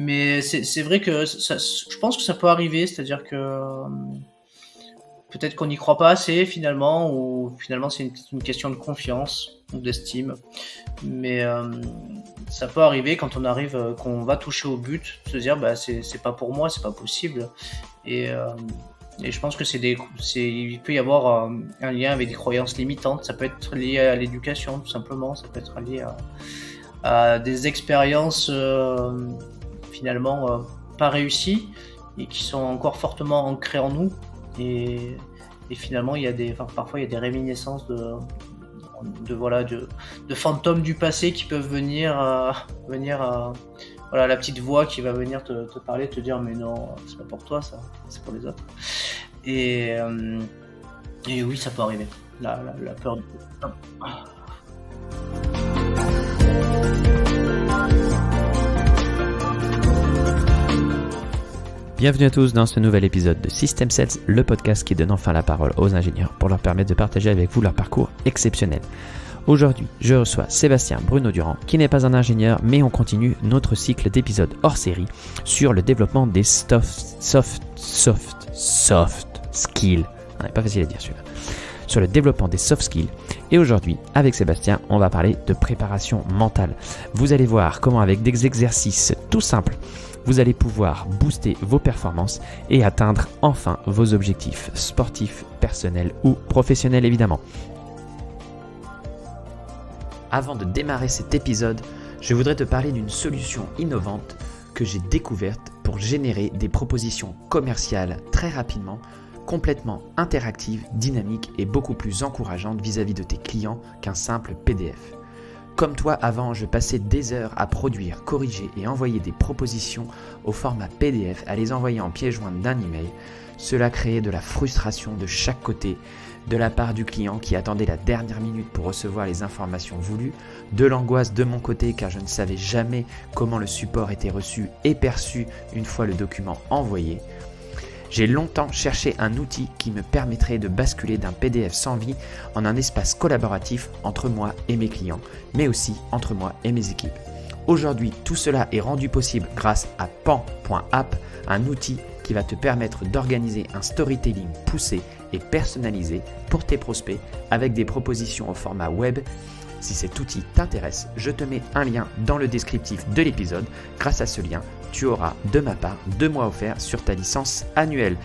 Mais c'est vrai que je pense que ça peut arriver, c'est-à-dire que peut-être qu'on n'y croit pas assez finalement, ou finalement c'est une question de confiance ou d'estime. Mais ça peut arriver quand on arrive, qu'on va toucher au but, se dire c'est pas pour moi, c'est pas possible. Et je pense que il peut y avoir un lien avec des croyances limitantes. Ça peut être lié à l'éducation tout simplement, ça peut être lié à des expériences finalement pas réussies et qui sont encore fortement ancrées en nous. Et finalement, parfois il y a des réminiscences de fantômes du passé qui peuvent venir voilà, la petite voix qui va venir te parler, te dire mais non, c'est pas pour toi ça, c'est pour les autres. Et oui, ça peut arriver. La peur. Bienvenue à tous dans ce nouvel épisode de System Sales, le podcast qui donne enfin la parole aux ingénieurs pour leur permettre de partager avec vous leur parcours exceptionnel. Aujourd'hui, je reçois Sébastien Bruno Durand, qui n'est pas un ingénieur, mais on continue notre cycle d'épisodes hors série sur le développement des soft skills. C'est pas facile à dire celui-là. Sur le développement des soft skills. Et aujourd'hui, avec Sébastien, on va parler de préparation mentale. Vous allez voir comment avec des exercices tout simples, vous allez pouvoir booster vos performances et atteindre enfin vos objectifs sportifs, personnels ou professionnels évidemment. Avant de démarrer cet épisode, je voudrais te parler d'une solution innovante que j'ai découverte pour générer des propositions commerciales très rapidement, complètement interactives, dynamiques et beaucoup plus encourageantes vis-à-vis de tes clients qu'un simple PDF. Comme toi, avant, je passais des heures à produire, corriger et envoyer des propositions au format PDF, à les envoyer en pièce jointe d'un email. Cela créait de la frustration de chaque côté, de la part du client qui attendait la dernière minute pour recevoir les informations voulues, de l'angoisse de mon côté car je ne savais jamais comment le support était reçu et perçu une fois le document envoyé. J'ai longtemps cherché un outil qui me permettrait de basculer d'un PDF sans vie en un espace collaboratif entre moi et mes clients, mais aussi entre moi et mes équipes. Aujourd'hui, tout cela est rendu possible grâce à pan.app, un outil qui va te permettre d'organiser un storytelling poussé et personnalisé pour tes prospects avec des propositions au format web. Si cet outil t'intéresse, je te mets un lien dans le descriptif de l'épisode. Grâce à ce lien, tu auras de ma part 2 mois offerts sur ta licence annuelle.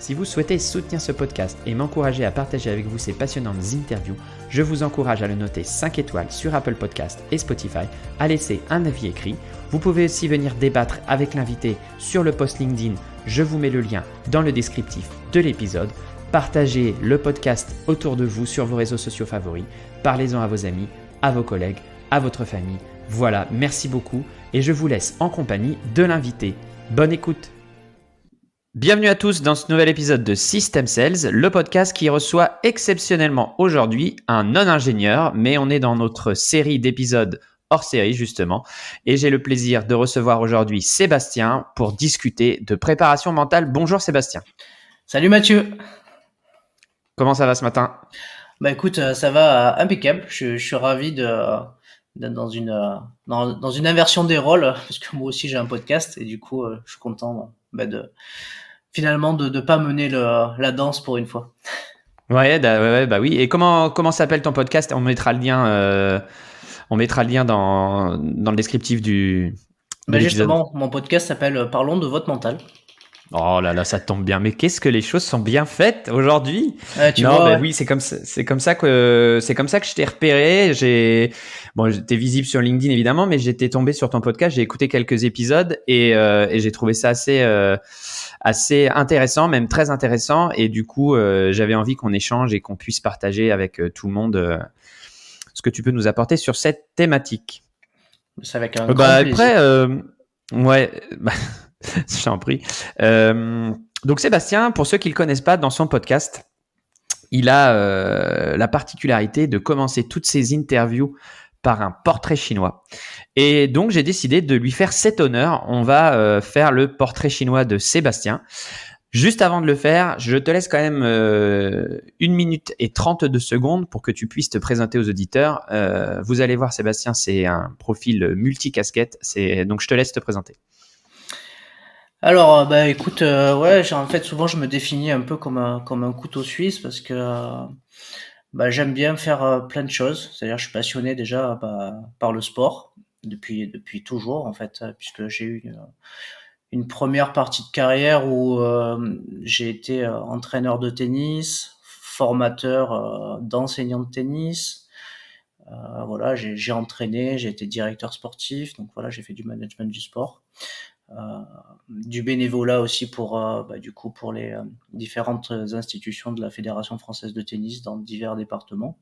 Si vous souhaitez soutenir ce podcast et m'encourager à partager avec vous ces passionnantes interviews, je vous encourage à le noter 5 étoiles sur Apple Podcast et Spotify, à laisser un avis écrit. Vous pouvez aussi venir débattre avec l'invité sur le post LinkedIn. Je vous mets le lien dans le descriptif de l'épisode. Partagez le podcast autour de vous sur vos réseaux sociaux favoris. Parlez-en à vos amis, à vos collègues, à votre famille. Voilà, merci beaucoup et je vous laisse en compagnie de l'invité. Bonne écoute. Bienvenue à tous dans ce nouvel épisode de System Sales, le podcast qui reçoit exceptionnellement aujourd'hui un non-ingénieur, mais on est dans notre série d'épisodes hors série justement. Et j'ai le plaisir de recevoir aujourd'hui Sébastien pour discuter de préparation mentale. Bonjour Sébastien. Salut Mathieu. Comment ça va ce matin ? Bah écoute, ça va impeccable. Je suis ravi d'être dans une inversion des rôles, parce que moi aussi j'ai un podcast et du coup je suis content de pas mener la danse pour une fois. Ouais, bah oui. Et comment s'appelle ton podcast ? On mettra le lien dans le descriptif de l'épisode. Justement, mon podcast s'appelle Parlons de votre mental. Oh là là, ça tombe bien. Mais qu'est-ce que les choses sont bien faites aujourd'hui. Oui, c'est comme ça que je t'ai repéré. J'étais visible sur LinkedIn évidemment, mais j'étais tombé sur ton podcast. J'ai écouté quelques épisodes et j'ai trouvé ça assez intéressant, même très intéressant. Et du coup, j'avais envie qu'on échange et qu'on puisse partager avec tout le monde ce que tu peux nous apporter sur cette thématique. C'est avec un grand plaisir. Après, je t'en prie. Donc Sébastien, pour ceux qui le connaissent pas, dans son podcast, il a la particularité de commencer toutes ses interviews par un portrait chinois. Et donc j'ai décidé de lui faire cet honneur. On va faire le portrait chinois de Sébastien. Juste avant de le faire, je te laisse quand même 1 minute et 32 secondes pour que tu puisses te présenter aux auditeurs. Vous allez voir, Sébastien, c'est un profil multicasquette. Donc je te laisse te présenter. Alors, bah écoute, ouais, en fait souvent je me définis un peu comme un couteau suisse parce que bah, j'aime bien faire plein de choses. C'est-à-dire, je suis passionné déjà bah, par le sport depuis toujours en fait, puisque j'ai eu une première partie de carrière où j'ai été entraîneur de tennis, formateur d'enseignants de tennis. Voilà, j'ai entraîné, j'ai été directeur sportif, donc voilà, j'ai fait du management du sport. Euh, du bénévolat aussi pour bah, du coup pour les différentes institutions de la Fédération française de tennis dans divers départements.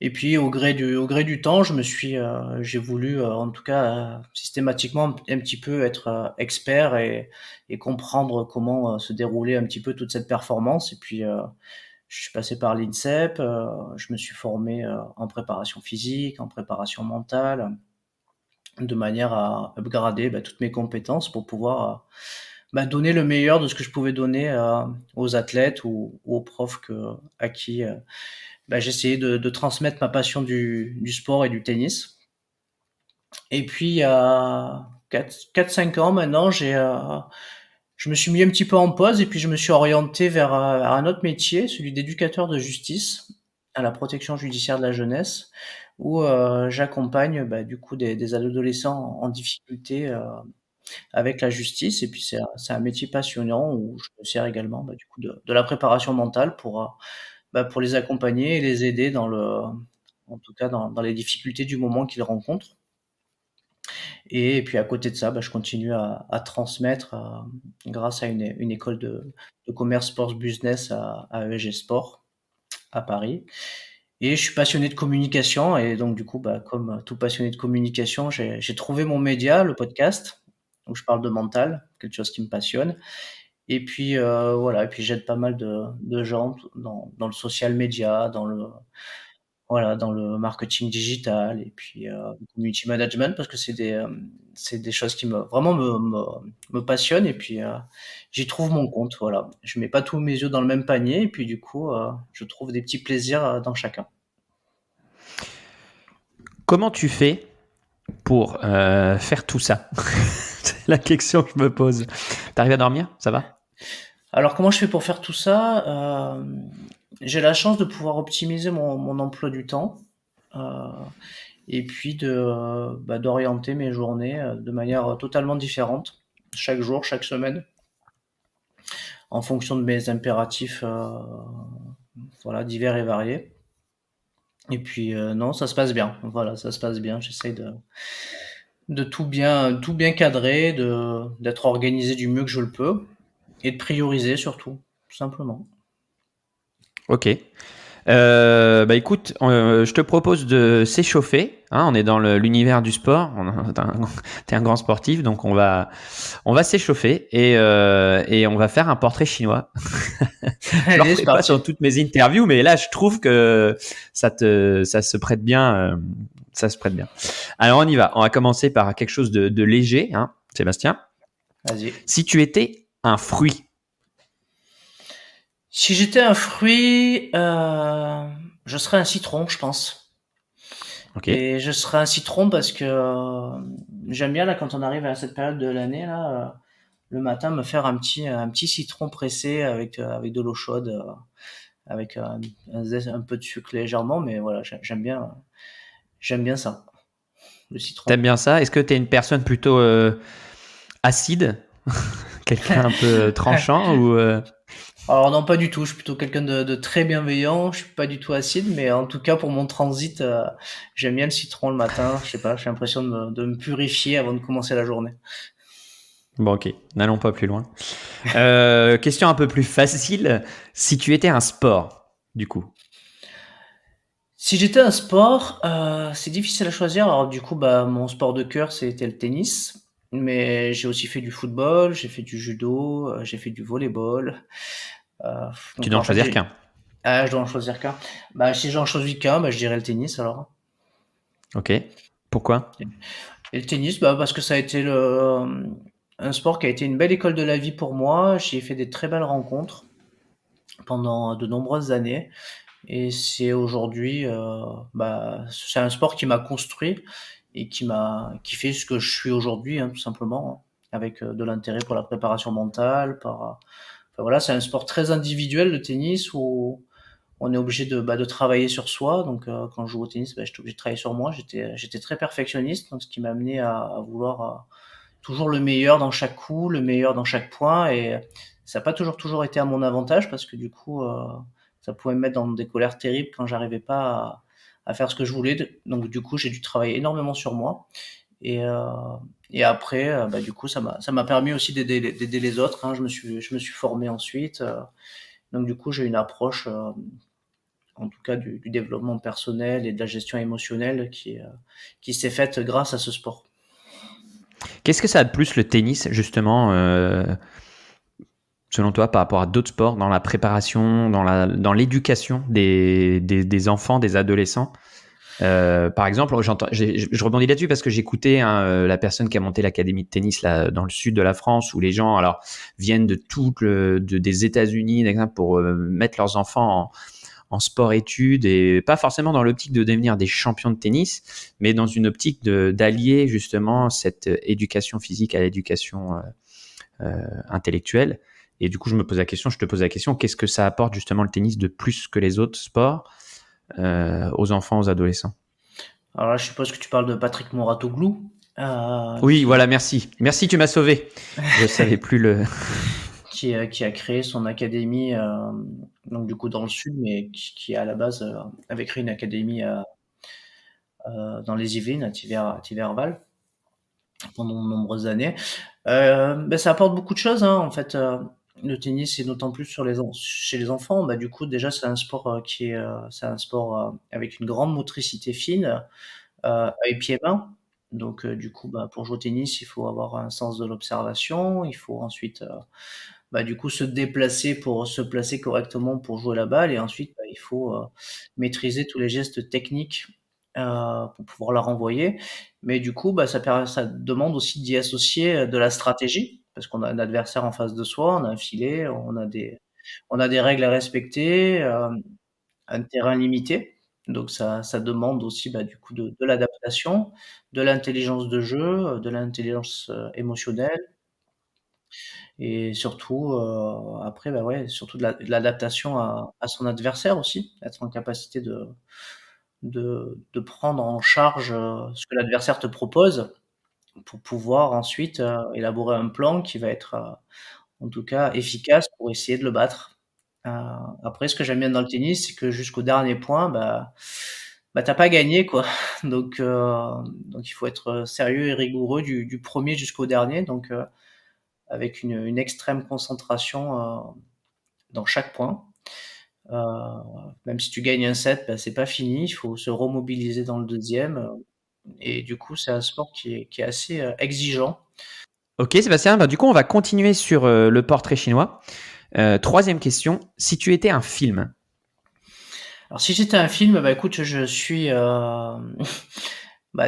Et puis au gré du temps, j'ai voulu en tout cas systématiquement un petit peu être expert et comprendre comment se déroulait un petit peu toute cette performance. Et puis je suis passé par l'INSEP, je me suis formé en préparation physique, en préparation mentale, de manière à upgrader bah, toutes mes compétences pour pouvoir bah, donner le meilleur de ce que je pouvais donner aux athlètes ou aux profs à qui bah, j'essayais de transmettre ma passion du sport et du tennis. Et puis il y a 4-5 ans maintenant, je me suis mis un petit peu en pause et puis je me suis orienté vers un autre métier, celui d'éducateur de justice à la protection judiciaire de la jeunesse, où j'accompagne bah, du coup des adolescents en difficulté avec la justice. Et puis c'est un métier passionnant où je me sers également bah, du coup de la préparation mentale bah, pour les accompagner et les aider en tout cas dans les difficultés du moment qu'ils rencontrent. Et puis à côté de ça, bah, je continue à transmettre grâce à une école de commerce sports business à ESG Sport à Paris. Et je suis passionné de communication et donc du coup, bah, comme tout passionné de communication, j'ai trouvé mon média, le podcast, où je parle de mental, quelque chose qui me passionne. Et puis voilà, et puis j'aide pas mal de gens dans le social media, dans le marketing digital et puis le community management parce que c'est des choses qui vraiment me passionnent et puis j'y trouve mon compte, voilà. Je mets pas tous mes œufs dans le même panier et puis du coup, je trouve des petits plaisirs dans chacun. Comment tu fais pour faire tout ça? C'est la question que je me pose. T'arrives à dormir? Ça va? Alors comment je fais pour faire tout ça? J'ai la chance de pouvoir optimiser mon emploi du temps, heu et puis bah, d'orienter mes journées de manière totalement différente, chaque jour, chaque semaine, en fonction de mes impératifs voilà, divers et variés. Et puis non, ça se passe bien. Voilà, ça se passe bien. J'essaye de tout bien cadrer, d'être organisé du mieux que je le peux et de prioriser surtout, tout simplement. Ok. Bah écoute, je te propose de s'échauffer. Hein, on est dans l'univers du sport. T'es un grand sportif, donc on va s'échauffer et on va faire un portrait chinois. Je le Allez, c'est refais pas sur parti. toutes mes interviews, mais là, je trouve que ça se prête bien. Ça se prête bien. Alors, on y va. On va commencer par quelque chose de léger, hein, Sébastien. Vas-y. Si tu étais un fruit, Si j'étais un fruit, je serais un citron, je pense. ok, Et je serais un citron parce que j'aime bien là quand on arrive à cette période de l'année là, le matin me faire un petit citron pressé avec de l'eau chaude, avec un peu de sucre légèrement, mais voilà, j'aime bien ça, le citron. t'aimes bien ça? Est-ce que t'es une personne plutôt acide, quelqu'un un peu tranchant ou Alors non, pas du tout. Je suis plutôt quelqu'un de très bienveillant. Je suis pas du tout acide, mais en tout cas pour mon transit, j'aime bien le citron le matin. Je sais pas, j'ai l'impression de me purifier avant de commencer la journée. Bon, ok, n'allons pas plus loin. Question un peu plus facile. Si tu étais un sport, du coup. Si j'étais un sport, c'est difficile à choisir. Alors du coup, bah mon sport de cœur c'était le tennis, mais j'ai aussi fait du football, j'ai fait du judo, j'ai fait du volleyball. Tu Donc dois en en fait, choisir qu'un. je dois en choisir qu'un. Bah si j'en choisis qu'un, bah je dirais le tennis alors. Ok. Pourquoi? Et le tennis, bah, parce que ça a été un sport qui a été une belle école de la vie pour moi. J'y ai fait des très belles rencontres pendant de nombreuses années. Et c'est aujourd'hui, bah, c'est un sport qui m'a construit et qui fait ce que je suis aujourd'hui, hein, tout simplement. avec de l'intérêt pour la préparation mentale. Enfin, voilà, c'est un sport très individuel, le tennis, où on est obligé de travailler sur soi. Donc, quand je joue au tennis, j'étais obligé de travailler sur moi. J'étais très perfectionniste, donc ce qui m'a amené à vouloir toujours le meilleur dans chaque coup, le meilleur dans chaque point. Et ça n'a pas toujours été à mon avantage parce que du coup, ça pouvait me mettre dans des colères terribles quand j'arrivais pas à faire ce que je voulais. Donc, du coup, j'ai dû travailler énormément sur moi. Et, euh, et après, du coup, ça m'a permis aussi d'aider les autres, hein. Je me suis formé ensuite. Donc, du coup, j'ai une approche, en tout cas du développement personnel et de la gestion émotionnelle qui s'est faite grâce à ce sport. Qu'est-ce que ça a de plus le tennis, justement, selon toi, par rapport à d'autres sports, dans la préparation, dans l'éducation des enfants, des adolescents? Par exemple, je rebondis là-dessus parce que j'écoutais la personne qui a monté l'académie de tennis là, dans le sud de la France, où les gens alors viennent des États-Unis, d'exemple, pour mettre leurs enfants en sport-études, et pas forcément dans l'optique de devenir des champions de tennis, mais dans une optique d'allier justement cette éducation physique à l'éducation intellectuelle. Et du coup, je te pose la question, qu'est-ce que ça apporte justement le tennis de plus que les autres sports aux enfants, aux adolescents? Alors là, je suppose que tu parles de Patrick Mouratoglou. Oui, voilà, merci. Merci, tu m'as sauvé. Je savais plus le... Qui a créé son académie, donc du coup dans le sud, mais qui à la base avait créé une académie dans les Yvelines, à Tiverval, pendant de nombreuses années. Ça apporte beaucoup de choses, hein, en fait. Le tennis, et d'autant plus chez les enfants, du coup déjà c'est un sport c'est un sport avec une grande motricité fine, œil, pied, main. Donc du coup, pour jouer au tennis, il faut avoir un sens de l'observation. Il faut ensuite du coup se déplacer pour se placer correctement pour jouer la balle, et ensuite il faut maîtriser tous les gestes techniques pour pouvoir la renvoyer. Mais du coup, ça demande aussi d'y associer de la stratégie, parce qu'on a un adversaire en face de soi, on a un filet, on a des règles à respecter, un terrain limité. Donc ça demande aussi du coup de l'adaptation, de l'intelligence de jeu, de l'intelligence émotionnelle, et surtout après ouais, surtout de l'adaptation à son adversaire aussi, être en capacité de prendre en charge ce que l'adversaire te propose pour pouvoir ensuite élaborer un plan qui va être en tout cas efficace pour essayer de le battre. Euh, Après, ce que j'aime bien dans le tennis, c'est que jusqu'au dernier point, t'as pas gagné, quoi. Donc il faut être sérieux et rigoureux du premier jusqu'au dernier. Donc avec une extrême concentration dans chaque point. Euh, Même si tu gagnes un set, c'est pas fini. Il faut se remobiliser dans le deuxième. Et du coup, c'est un sport qui est assez exigeant. Ok, Sébastien, du coup, on va continuer sur le portrait chinois. Troisième question, si tu étais un film? Alors, si j'étais un film, écoute, je suis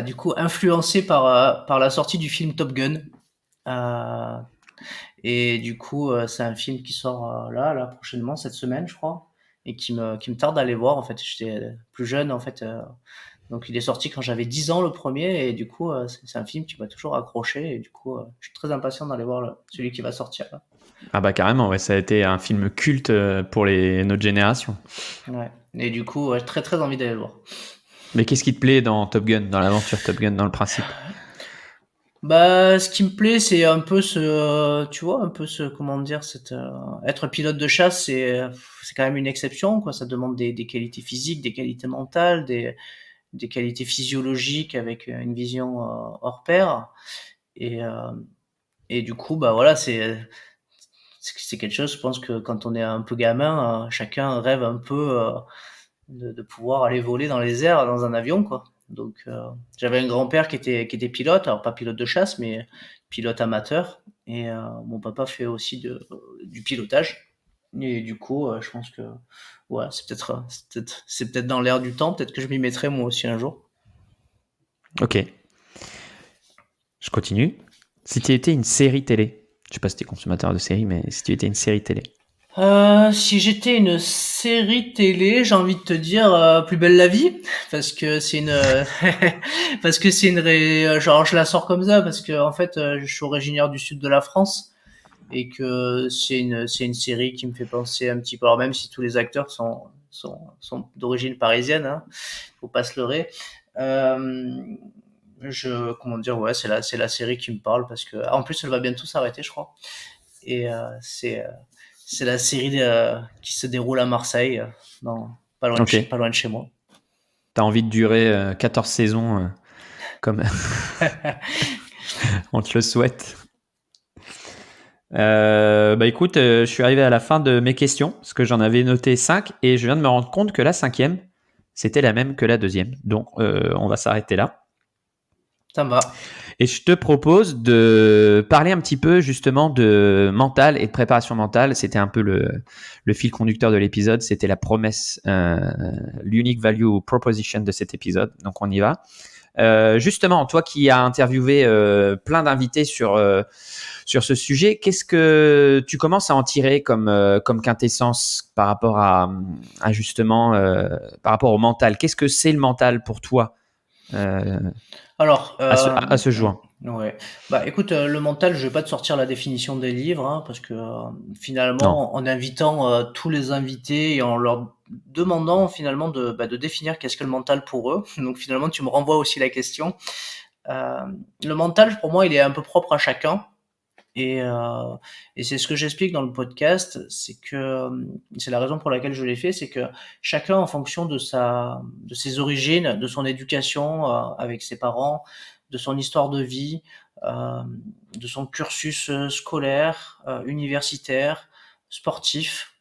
du coup influencé par la sortie du film Top Gun. Euh, et du coup, c'est un film qui sort là prochainement cette semaine, je crois, et qui me tarde d'aller voir. En fait, j'étais plus jeune, en fait. Donc, il est sorti quand j'avais 10 ans, le premier, et du coup, c'est un film qui m'a toujours accroché, et du coup, je suis très impatient d'aller voir celui qui va sortir là. Ah bah carrément, ouais, ça a été un film culte pour notre génération. Ouais. Et du coup, j'ai très très envie d'aller le voir. Mais qu'est-ce qui te plaît dans Top Gun, dans l'aventure Top Gun, dans le principe? Ce qui me plaît, c'est un peu tu vois, un peu comment dire, être pilote de chasse, c'est quand même une exception, quoi. Ça demande des qualités physiques, des qualités mentales, des qualités physiologiques avec une vision hors pair. Et, euh, et du coup, voilà, c'est quelque chose, je pense que quand on est un peu gamin, chacun rêve un peu de pouvoir aller voler dans les airs dans un avion, quoi. Donc, j'avais un grand-père qui était pilote, alors pas pilote de chasse, mais pilote amateur. Et mon papa fait aussi du pilotage. Et du coup, je pense que ouais, c'est peut-être dans l'air du temps. Peut-être que je m'y mettrai moi aussi un jour. Ok, je continue. Si tu étais une série télé, je sais pas si tu es consommateur de séries, mais si tu étais une série télé. Si j'étais une série télé, j'ai envie de te dire Plus belle la vie, parce que c'est une parce que c'est une genre je la sors comme ça parce que en fait je suis originaire du sud de la France et que c'est une série qui me fait penser un petit peu, alors même si tous les acteurs sont d'origine parisienne, hein, faut pas se leurrer. Euh, comment dire, ouais, c'est la série qui me parle parce que en plus elle va bientôt s'arrêter, je crois. Et c'est la série qui se déroule à Marseille, Ok. pas loin de chez moi. T'as envie de durer 14 saisons comme on te le souhaite. Bah écoute, je suis arrivé à la fin de mes questions, parce que j'en avais noté 5, et je viens de me rendre compte que la cinquième, c'était la même que la deuxième. Donc, on va s'arrêter là. Ça me va. Et je te propose de parler un petit peu justement de mental et de préparation mentale. C'était un peu le fil conducteur de l'épisode. C'était la promesse, l'unique value proposition de cet épisode. Donc, on y va. Justement, toi qui as interviewé plein d'invités sur ce sujet, qu'est-ce que tu commences à en tirer comme quintessence par rapport à justement par rapport au mental? Qu'est-ce que c'est le mental pour toi euh, Alors, à ce jour? ouais. Bah, écoute, le mental, je vais pas te sortir la définition des livres, hein, parce que Non. finalement, en invitant tous les invités et en leur demandant finalement de définir qu'est-ce que le mental pour eux, donc finalement, tu me renvoies aussi la question. Euh, le mental, pour moi, il est un peu propre à chacun. Et, euh, et c'est ce que j'explique dans le podcast, c'est que c'est la raison pour laquelle je l'ai fait, c'est que chacun, en fonction de ses origines, de son éducation avec ses parents, de son histoire de vie, euh, de son cursus scolaire, universitaire, sportif,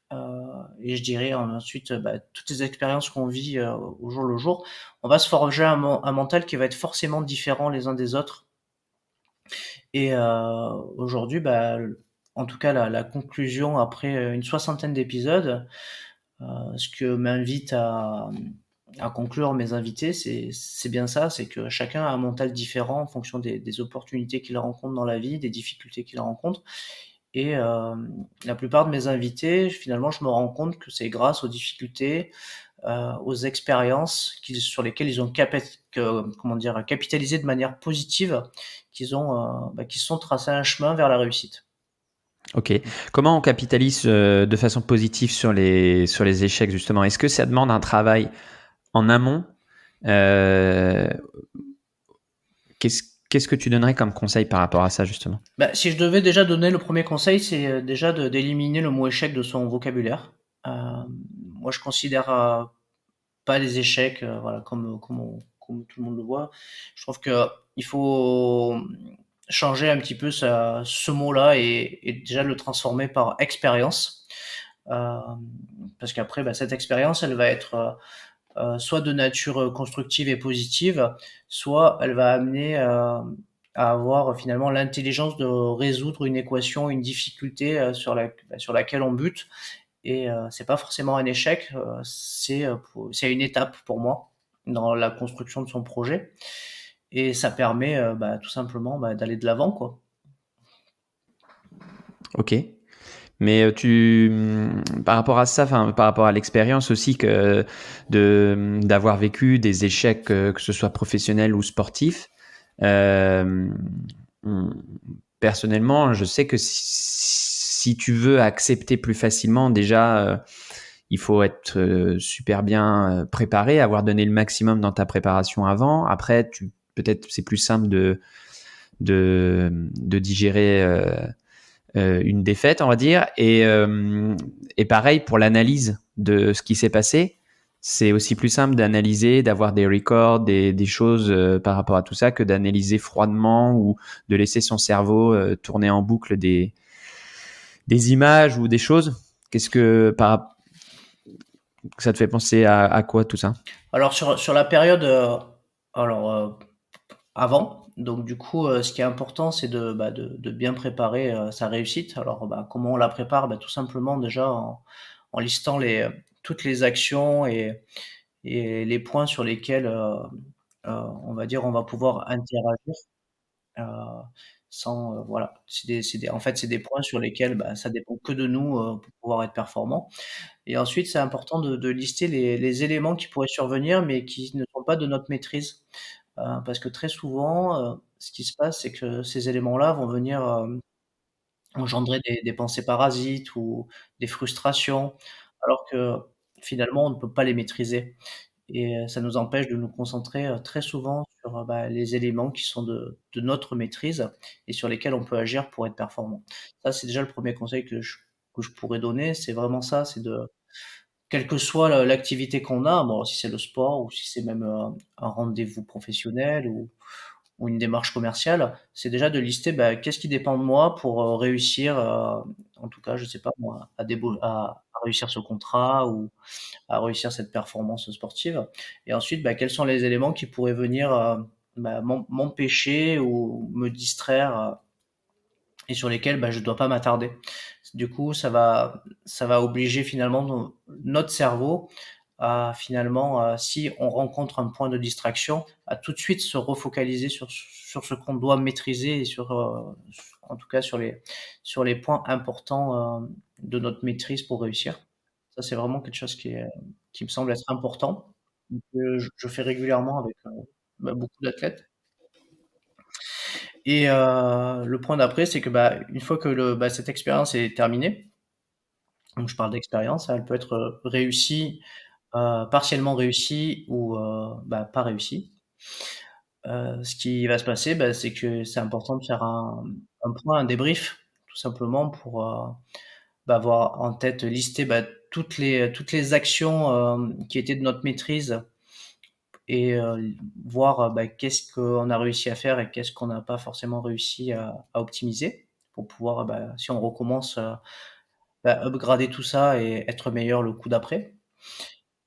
et je dirais ensuite toutes les expériences qu'on vit au jour le jour, on va se forger un mental qui va être forcément différent les uns des autres. Et aujourd'hui, en tout cas, la conclusion après une soixantaine d'épisodes, ce que m'invite à conclure mes invités, c'est bien ça, c'est que chacun a un mental différent en fonction des opportunités qu'il rencontre dans la vie, des difficultés qu'il rencontre. Et la plupart de mes invités, finalement, je me rends compte que c'est grâce aux difficultés, aux expériences sur lesquelles ils ont comment dire, capitalisé de manière positive, qu'ils se sont tracés un chemin vers la réussite. Ok. Comment on capitalise de façon positive sur les échecs justement? Est-ce que ça demande un travail en amont? Euh, qu'est-ce que tu donnerais comme conseil par rapport à ça justement? Si je devais déjà donner le premier conseil, c'est déjà d'éliminer le mot échec de son vocabulaire. Moi, je considère pas les échecs, voilà, comme tout le monde le voit. Je trouve que il faut changer un petit peu ce mot-là et déjà le transformer par expérience. Euh, Parce qu'après, cette expérience, elle va être soit de nature constructive et positive, soit elle va amener à avoir finalement l'intelligence de résoudre une équation, une difficulté sur laquelle on bute. Et c'est pas forcément un échec, c'est une étape pour moi dans la construction de son projet. Et ça permet tout simplement d'aller de l'avant, quoi. Ok. Mais par rapport à ça, enfin, par rapport à l'expérience aussi d'avoir vécu des échecs, que ce soit professionnels ou sportifs, euh, hum, personnellement, je sais que si tu veux accepter plus facilement, déjà, il faut être super bien préparé, avoir donné le maximum dans ta préparation avant. Après, peut-être c'est plus simple de digérer une défaite, on va dire. Et pareil pour l'analyse de ce qui s'est passé. C'est aussi plus simple d'analyser, d'avoir des records, des choses par rapport à tout ça que d'analyser froidement ou de laisser son cerveau tourner en boucle des images ou des choses. Qu'est-ce que ça te fait penser à quoi tout ça? Alors sur la période alors avant, donc du coup, ce qui est important, c'est de bien préparer sa réussite. Alors comment on la prépare? Tout simplement déjà en listant toutes les actions et les points sur lesquels on va dire on va pouvoir interagir. Euh, sans voilà, en fait, c'est des points sur lesquels, bah, ça dépend que de nous, pour pouvoir être performant. Et ensuite, c'est important de lister les éléments qui pourraient survenir, mais qui ne sont pas de notre maîtrise. Parce que très souvent, ce qui se passe, c'est que ces éléments-là vont venir, engendrer des pensées parasites ou des frustrations, alors que finalement on ne peut pas les maîtriser et ça nous empêche de nous concentrer, très souvent sur, bah, les éléments qui sont de notre maîtrise et sur lesquels on peut agir pour être performant. Ça, c'est déjà le premier conseil que je pourrais donner, c'est vraiment ça, c'est de quelle que soit l'activité qu'on a, bon, si c'est le sport ou si c'est même, un rendez-vous professionnel ou une démarche commerciale, c'est déjà de lister, bah, qu'est-ce qui dépend de moi pour, réussir, en tout cas, je sais pas moi, à réussir ce contrat ou à réussir cette performance sportive et ensuite, bah, quels sont les éléments qui pourraient venir, bah, m'empêcher ou me distraire, et sur lesquels, bah, je dois pas m'attarder. Du coup, ça va obliger finalement notre cerveau à finalement, si on rencontre un point de distraction, à tout de suite se refocaliser sur ce qu'on doit maîtriser et en tout cas sur les points importants, de notre maîtrise pour réussir. Ça, c'est vraiment quelque chose qui me semble être important, que je fais régulièrement avec, bah, beaucoup d'athlètes. Et le point d'après, c'est que, bah, une fois que cette expérience est terminée, donc je parle d'expérience, hein, elle peut être, réussie, partiellement réussie ou bah, pas réussie. Ce qui va se passer, bah, c'est que c'est important de faire un point, un débrief, tout simplement pour, bah, avoir en tête, lister, bah, toutes les actions, qui étaient de notre maîtrise et voir, bah, qu'est-ce qu'on a réussi à faire et qu'est-ce qu'on n'a pas forcément réussi à optimiser pour pouvoir, bah, si on recommence, bah, upgrader tout ça et être meilleur le coup d'après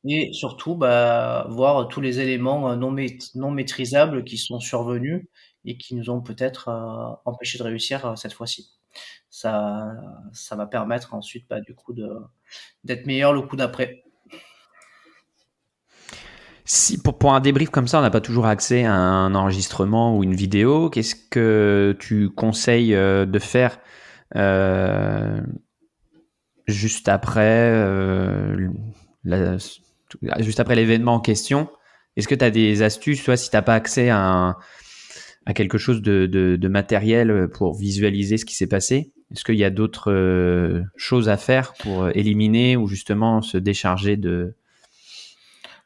et surtout, bah, voir tous les éléments, non maîtrisables qui sont survenus et qui nous ont peut-être, empêchés de réussir, cette fois-ci. Ça ça va permettre ensuite, bah, du coup d'être meilleur le coup d'après. Si pour un débrief comme ça, on n'a pas toujours accès à un enregistrement ou une vidéo, qu'est-ce que tu conseilles de faire euh, juste après juste après l'événement en question? Est-ce que tu as des astuces, soit si tu n'as pas accès à quelque chose de matériel pour visualiser ce qui s'est passé? Est-ce qu'il y a d'autres choses à faire pour éliminer ou justement se décharger de...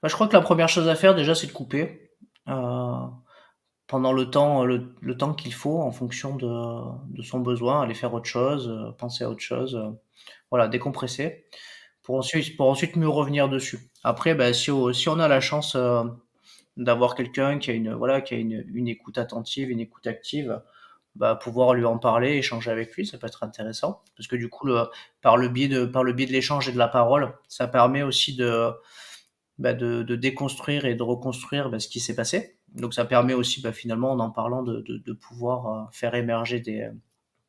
Bah, je crois que la première chose à faire déjà, c'est de couper, pendant le temps qu'il faut en fonction de son besoin, aller faire autre chose, penser à autre chose, voilà, décompresser pour ensuite mieux revenir dessus. Après, bah, si on a la chance, d'avoir quelqu'un qui a une écoute attentive, une écoute active, bah, pouvoir lui en parler, échanger avec lui, ça peut être intéressant. Parce que du coup, par le biais de l'échange et de la parole, ça permet aussi de déconstruire et de reconstruire, bah, ce qui s'est passé. Donc ça permet aussi, bah, finalement, en parlant, de pouvoir faire émerger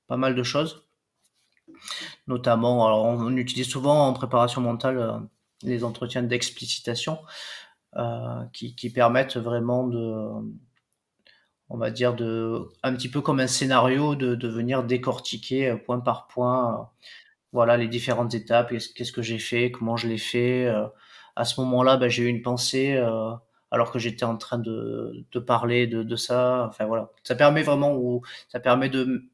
pas mal de choses. Notamment, alors on utilise souvent en préparation mentale les entretiens d'explicitation qui permettent vraiment on va dire, un petit peu comme un scénario, de venir décortiquer point par point, voilà, les différentes étapes. Qu'est-ce que j'ai fait, comment je l'ai fait. À ce moment-là, bah, j'ai eu une pensée alors que j'étais en train de parler de ça. Enfin voilà, ça permet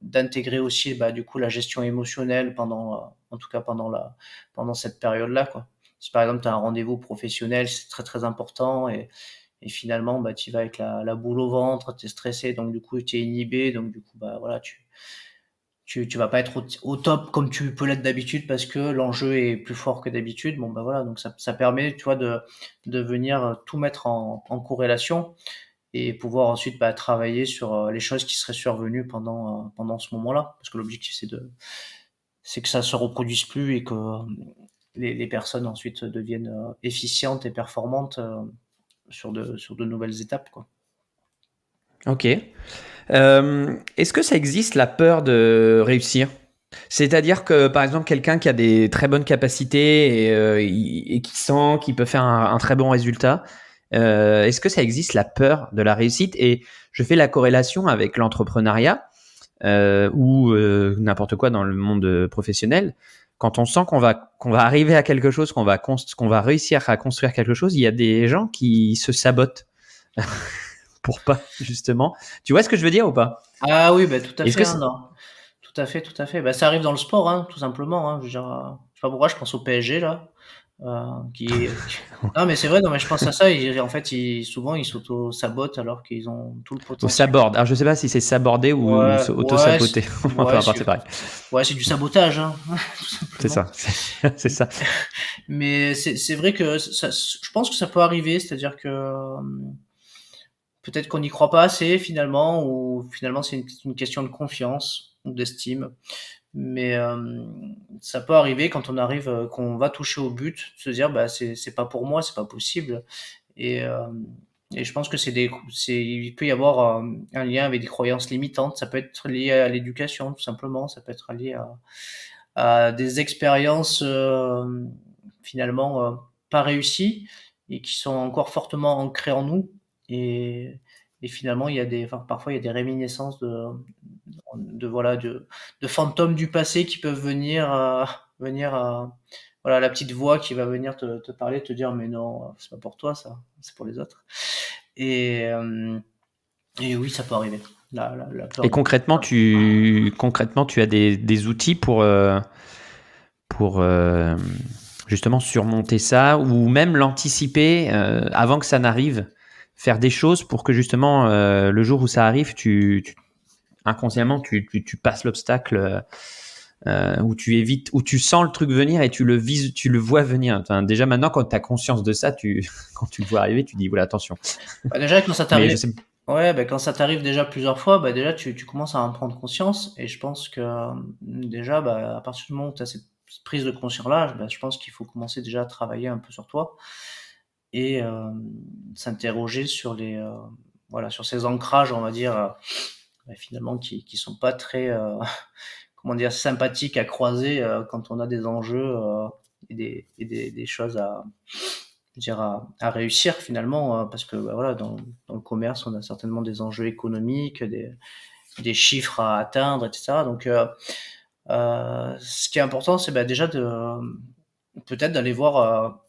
d'intégrer aussi, bah, du coup, la gestion émotionnelle en tout cas pendant cette période-là, quoi. Si par exemple tu as un rendez-vous professionnel, c'est très très important et finalement, bah, tu y vas avec la boule au ventre, tu es stressé, donc du coup, tu es inhibé, donc du coup, bah, voilà, tu vas pas être au top comme tu peux l'être d'habitude parce que l'enjeu est plus fort que d'habitude. Bon, bah voilà, donc ça permet, tu vois, de venir tout mettre en corrélation et pouvoir ensuite, bah, travailler sur les choses qui seraient survenues pendant ce moment-là. Parce que l'objectif, c'est que ça se reproduise plus et que les personnes ensuite deviennent efficientes et performantes sur de nouvelles étapes, quoi. Ok. Est-ce que ça existe la peur de réussir? C'est-à-dire que, par exemple, quelqu'un qui a des très bonnes capacités et qui sent qu'il peut faire un très bon résultat, est-ce que ça existe la peur de la réussite? Et je fais la corrélation avec l'entrepreneuriat. ou n'importe quoi dans le monde professionnel, quand on sent qu'on va arriver à quelque chose, qu'on va réussir à construire quelque chose, il y a des gens qui se sabotent pour pas justement. Tu vois ce que je veux dire ou pas? Ah oui, bah, tout à Est-ce fait, que hein, non. Tout à fait, tout à fait. Bah, ça arrive dans le sport, hein, tout simplement, hein. Je veux dire, je sais pas pourquoi je pense au PSG là, qui est non mais c'est vrai, non mais je pense à ça, en fait, souvent ils s'auto-sabotent alors qu'ils ont tout le au potentiel. sabord? Alors je sais pas si c'est saborder ou Ouais, ouais, auto-saboter. Enfin, peu importe, c'est pareil. ouais, c'est du sabotage, hein, tout C'est simplement. ça, c'est ça. Mais c'est vrai que je pense que ça peut arriver, c'est-à-dire que peut-être qu'on n'y croit pas assez finalement, ou finalement c'est une question de confiance ou d'estime. Mais ça peut arriver quand on arrive, qu'on va toucher au but, de se dire bah c'est pas pour moi, c'est pas possible. Et, euh, et je pense que il peut y avoir un lien avec des croyances limitantes. Ça peut être lié à l'éducation tout simplement. Ça peut être lié à des expériences finalement pas réussies et qui sont encore fortement ancrées en nous. Et, et finalement, parfois il y a des réminiscences voilà, de fantômes du passé qui peuvent venir voilà, la petite voix qui va venir te parler, te dire mais non, c'est pas pour toi ça, c'est pour les autres. Et, euh, et oui, ça peut arriver. La peur Et du. concrètement, tu as des outils pour justement surmonter ça ou même l'anticiper avant que ça n'arrive, faire des choses pour que justement le jour où ça arrive, inconsciemment tu passes l'obstacle, où tu évites, où tu sens le truc venir et tu le vises, tu le vois venir. Enfin, déjà maintenant, quand tu as conscience de ça, quand tu le vois arriver, tu dis voilà, attention. Bah, déjà, quand ça Mais je t'arrive, sais. ouais, bah, quand ça t'arrive déjà plusieurs fois, bah, déjà, tu commences à en prendre conscience. Et je pense que, déjà, bah, à partir du moment où tu as cette prise de conscience-là, bah, je pense qu'il faut commencer déjà à travailler un peu sur toi et s'interroger sur voilà, sur ces ancrages, on va dire, bah, finalement, qui sont pas très, comment dire, sympathiques à croiser quand on a des enjeux des choses je veux dire, à réussir finalement, parce que bah, voilà, dans le commerce, on a certainement des enjeux économiques, des chiffres à atteindre, etc. Donc, ce qui est important, c'est bah, déjà peut-être d'aller voir,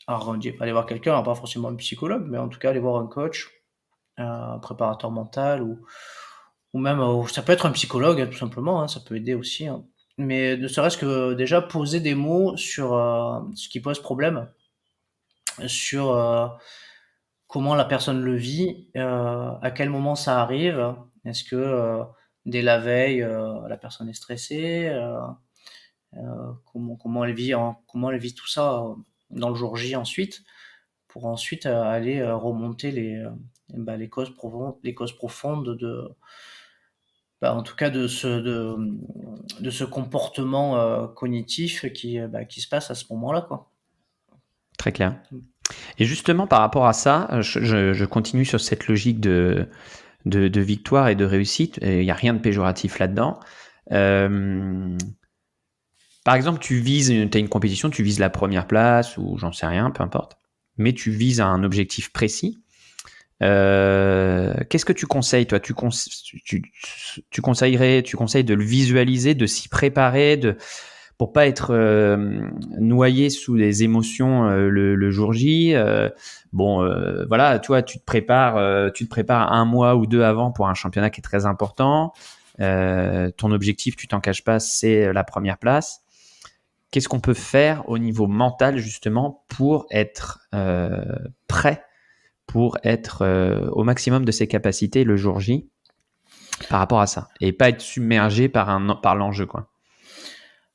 alors on dit aller voir quelqu'un, alors pas forcément un psychologue, mais en tout cas aller voir un coach, un préparateur mental, ou même, ça peut être un psychologue, hein, tout simplement, hein, ça peut aider aussi, hein. Mais ne serait-ce que déjà poser des mots sur ce qui pose problème, sur comment la personne le vit, à quel moment ça arrive. Est-ce que dès la veille, la personne est stressée, comment elle vit tout ça dans le jour J ensuite, pour ensuite aller remonter les causes profondes en tout cas de ce comportement cognitif qui se passe à ce moment-là, quoi. Très clair. Et justement, par rapport à ça, je continue sur cette logique de victoire et de réussite. Il n'y a rien de péjoratif là-dedans. Euh, Par exemple, tu as une compétition, tu vises la première place ou j'en sais rien, peu importe, mais tu vises un objectif précis. Qu'est-ce que tu conseilles, toi? Tu conseilles de le visualiser, de s'y préparer, pour pas être noyé sous les émotions le jour J. Voilà, toi, tu te prépares un mois ou deux avant pour un championnat qui est très important. Ton objectif, tu t'en caches pas, c'est la première place. Qu'est-ce qu'on peut faire au niveau mental justement pour être prêt, pour être au maximum de ses capacités le jour J par rapport à ça et pas être submergé par l'enjeu, quoi.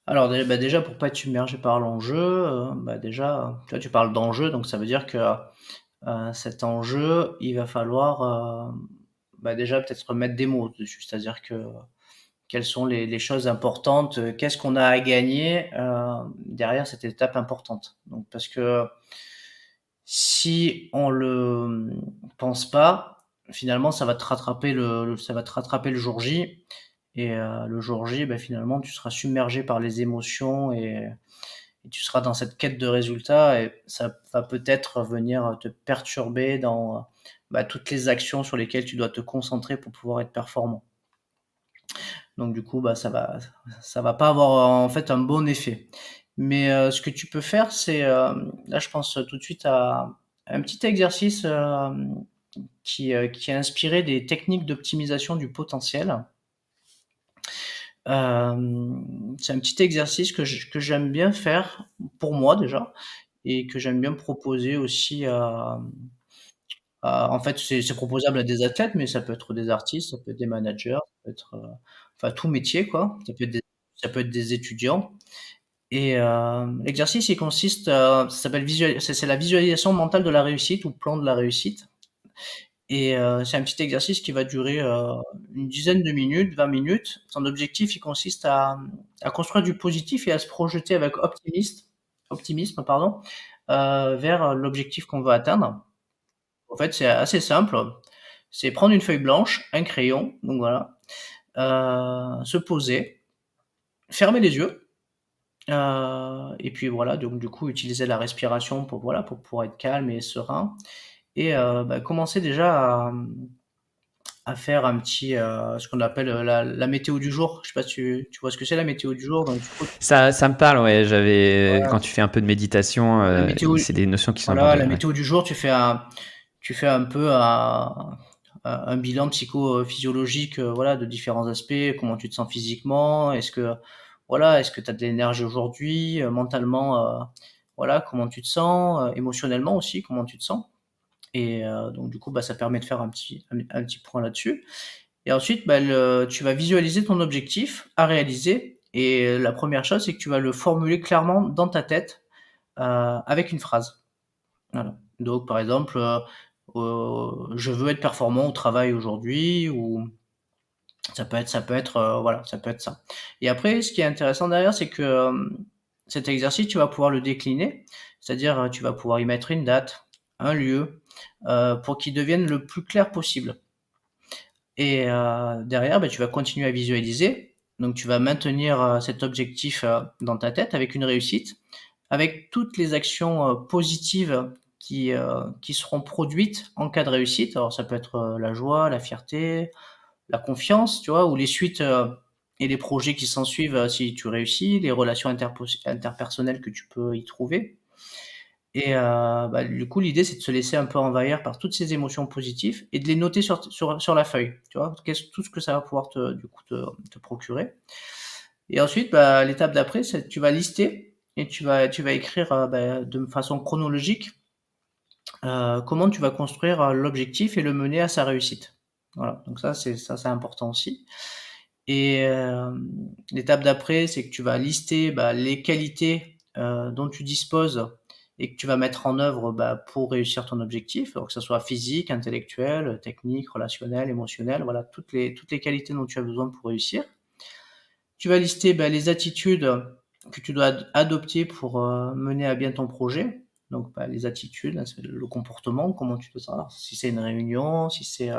Alors déjà pour pas être submergé par l'enjeu, déjà, tu vois, tu parles d'enjeu, donc ça veut dire que cet enjeu, il va falloir déjà peut-être mettre des mots dessus, c'est-à-dire que quelles sont les choses importantes, qu'est-ce qu'on a à gagner derrière cette étape importante. Donc parce que si on le pense pas, finalement ça va te rattraper ça va te rattraper le jour J. Et le jour J, finalement, tu seras submergé par les émotions et tu seras dans cette quête de résultats et ça va peut-être venir te perturber dans toutes les actions sur lesquelles tu dois te concentrer pour pouvoir être performant. Donc du coup, bah, ça va pas avoir en fait un bon effet. Mais ce que tu peux faire, c'est là, je pense tout de suite à un petit exercice qui est inspiré des techniques d'optimisation du potentiel. C'est un petit exercice que j'aime bien faire pour moi déjà et que j'aime bien proposer aussi en fait, c'est proposable à des athlètes, mais ça peut être des artistes, ça peut être des managers, ça peut être, enfin tout métier quoi. Ça peut être des étudiants et l'exercice il consiste, ça s'appelle c'est la visualisation mentale de la réussite ou plan de la réussite et c'est un petit exercice qui va durer, une dizaine de minutes, 20 minutes. Son objectif, il consiste à construire du positif et à se projeter avec optimisme, pardon, vers l'objectif qu'on veut atteindre. En fait, c'est assez simple. C'est prendre une feuille blanche, un crayon, donc voilà, se poser, fermer les yeux, et puis voilà, donc du coup, utiliser la respiration pour voilà, pour pouvoir être calme et serein et bah, commencer déjà à faire un petit, ce qu'on appelle la météo du jour. Je sais pas si tu vois ce que c'est la météo du jour. Donc du coup, Ça me parle, ouais. voilà, Quand tu fais un peu de méditation, la météo, c'est des notions qui sont voilà, abordées, la ouais. météo du jour, tu fais un peu un bilan psychophysiologique, voilà, de différents aspects. Comment tu te sens physiquement? Est-ce que tu as de l'énergie aujourd'hui? Mentalement, voilà, comment tu te sens? Émotionnellement aussi, comment tu te sens? Et donc du coup, bah, ça permet de faire un petit point là-dessus. Et ensuite, bah, tu vas visualiser ton objectif à réaliser. Et la première chose, c'est que tu vas le formuler clairement dans ta tête avec une phrase. Voilà. Donc, par exemple, je veux être performant au travail aujourd'hui, ou ça peut être, voilà, ça peut être ça. Et après, ce qui est intéressant derrière, c'est que cet exercice, tu vas pouvoir le décliner, c'est-à-dire tu vas pouvoir y mettre une date, un lieu, pour qu'il devienne le plus clair possible. Et derrière, bah, tu vas continuer à visualiser. Donc, tu vas maintenir cet objectif dans ta tête avec une réussite, avec toutes les actions positives qui seront produites en cas de réussite. Alors, ça peut être la joie, la fierté, la confiance, tu vois, ou les suites et les projets qui s'ensuivent si tu réussis, les relations interpersonnelles que tu peux y trouver. Et bah, du coup, l'idée, c'est de se laisser un peu envahir par toutes ces émotions positives et de les noter sur la feuille, tu vois? Tout ce que ça va pouvoir du coup, te procurer. Et ensuite, bah, l'étape d'après, c'est tu vas lister et tu vas écrire, bah, de façon chronologique, comment tu vas construire, l'objectif et le mener à sa réussite. Voilà, donc ça, c'est important aussi. Et l'étape d'après, c'est que tu vas lister, bah, les qualités, dont tu disposes et que tu vas mettre en œuvre, bah, pour réussir ton objectif. Alors que ça soit physique, intellectuel, technique, relationnel, émotionnel, voilà, toutes les qualités dont tu as besoin pour réussir. Tu vas lister, bah, les attitudes que tu dois adopter pour, mener à bien ton projet. Donc, bah, les attitudes, hein, c'est le comportement, comment tu te sens. Alors, si c'est une réunion, si c'est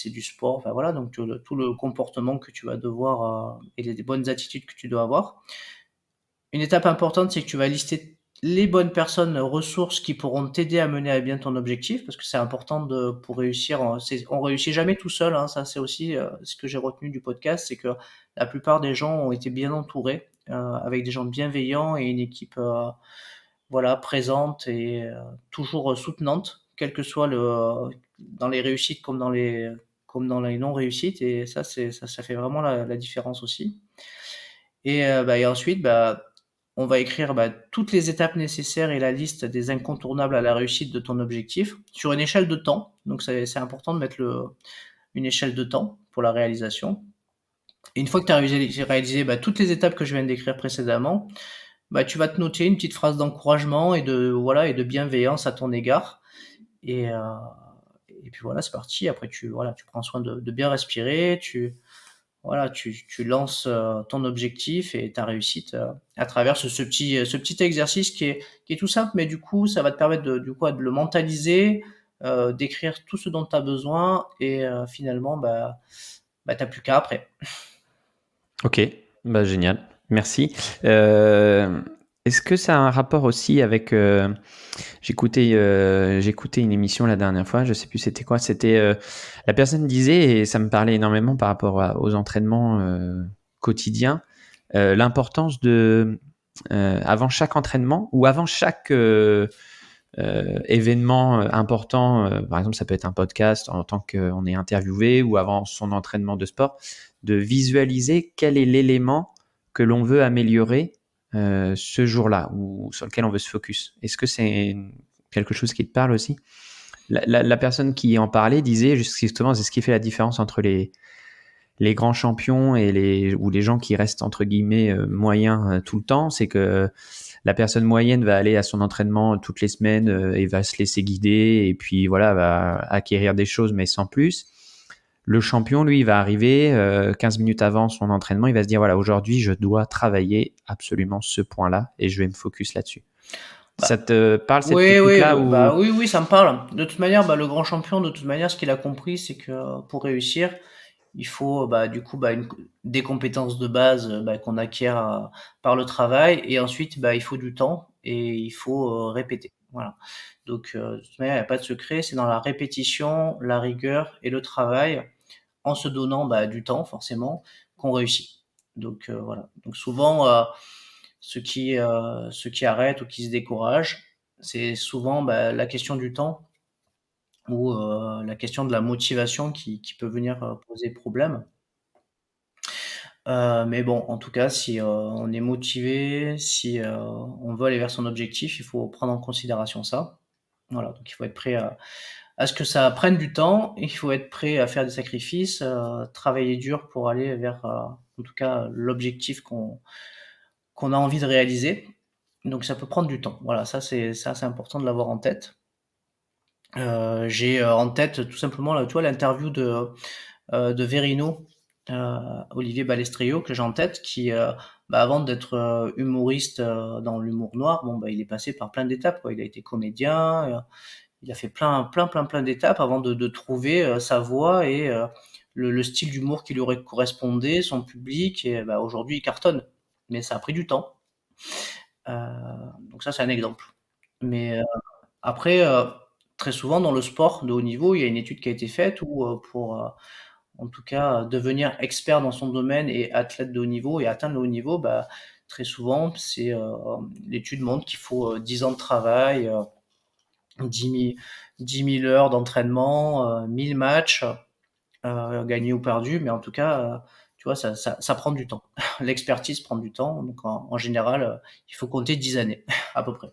du sport, enfin voilà, donc tout le comportement que tu vas devoir et les bonnes attitudes que tu dois avoir. Une étape importante, c'est que tu vas lister les bonnes personnes, ressources qui pourront t'aider à mener à bien ton objectif, parce que c'est important pour réussir. On réussit jamais tout seul, hein, ça c'est aussi ce que j'ai retenu du podcast, c'est que la plupart des gens ont été bien entourés, avec des gens bienveillants et une équipe voilà, présente et toujours soutenante, quel que soit dans les réussites comme dans les non-réussites. Et ça fait vraiment la différence aussi. Et, bah, et ensuite, bah, on va écrire bah, toutes les étapes nécessaires et la liste des incontournables à la réussite de ton objectif sur une échelle de temps. Donc c'est important de mettre une échelle de temps pour la réalisation. Et une fois que tu as réalisé bah, toutes les étapes que je viens de décrire précédemment, bah, tu vas te noter une petite phrase d'encouragement et de bienveillance à ton égard. Et, puis voilà, c'est parti. Après, tu prends soin de bien respirer, tu lances ton objectif et ta réussite à travers ce petit exercice qui est tout simple, mais du coup, ça va te permettre de le mentaliser, d'écrire tout ce dont tu as besoin et finalement, bah, tu n'as plus qu'à après. Ok, bah génial, merci. Euh, Est-ce que ça a un rapport aussi avec j'écoutais une émission la dernière fois, je sais plus c'était quoi, c'était la personne disait, et ça me parlait énormément par rapport aux entraînements quotidiens, l'importance de avant chaque entraînement ou avant chaque événement important, par exemple ça peut être un podcast en tant qu'on est interviewé, ou avant son entraînement de sport, de visualiser quel est l'élément que l'on veut améliorer ce jour-là, ou sur lequel on veut se focus. Est-ce que c'est quelque chose qui te parle aussi? La personne qui en parlait disait justement, c'est ce qui fait la différence entre les grands champions ou les gens qui restent entre guillemets moyens tout le temps, c'est que la personne moyenne va aller à son entraînement toutes les semaines et va se laisser guider, et puis voilà, va acquérir des choses mais sans plus. Le champion, lui, il va arriver 15 minutes avant son entraînement, il va se dire voilà, aujourd'hui je dois travailler absolument ce point-là et je vais me focus là-dessus. Ça te parle, cette Oui, oui, technique-là ou... oui, ça me parle. De toute manière, le grand champion, de toute manière, ce qu'il a compris, c'est que pour réussir, il faut du coup des compétences de base qu'on acquiert par le travail, et ensuite il faut du temps et il faut répéter. Voilà. Donc de toute manière, il n'y a pas de secret, c'est dans la répétition, la rigueur et le travail, en se donnant du temps forcément, qu'on réussit. Donc voilà. Donc souvent ceux qui arrêtent ou qui se découragent, c'est souvent la question du temps ou la question de la motivation qui peut venir poser problème. Mais bon, en tout cas, si on est motivé, si on veut aller vers son objectif, il faut prendre en considération ça. Voilà, donc il faut être prêt à ce que ça prenne du temps, il faut être prêt à faire des sacrifices, travailler dur pour aller vers, en tout cas, l'objectif qu'on a envie de réaliser. Donc ça peut prendre du temps. Voilà, ça c'est important de l'avoir en tête. J'ai en tête tout simplement là, tu vois, l'interview de Verino, Olivier Balestrio, que j'ai en tête, qui avant d'être humoriste dans l'humour noir, il est passé par plein d'étapes, quoi. Il a été comédien, il a fait plein d'étapes avant de trouver sa voix et le style d'humour qui lui correspondait, son public, et aujourd'hui il cartonne. Mais ça a pris du temps. Donc ça c'est un exemple. Mais après, très souvent dans le sport de haut niveau, il y a une étude qui a été faite où pour en tout cas devenir expert dans son domaine et athlète de haut niveau et atteindre le haut niveau, très souvent, l'étude montre qu'il faut 10 ans de travail, 10 000 heures d'entraînement, 1000 matchs, gagnés ou perdus, mais en tout cas, tu vois, ça prend du temps. L'expertise prend du temps, donc en général, il faut compter 10 années à peu près,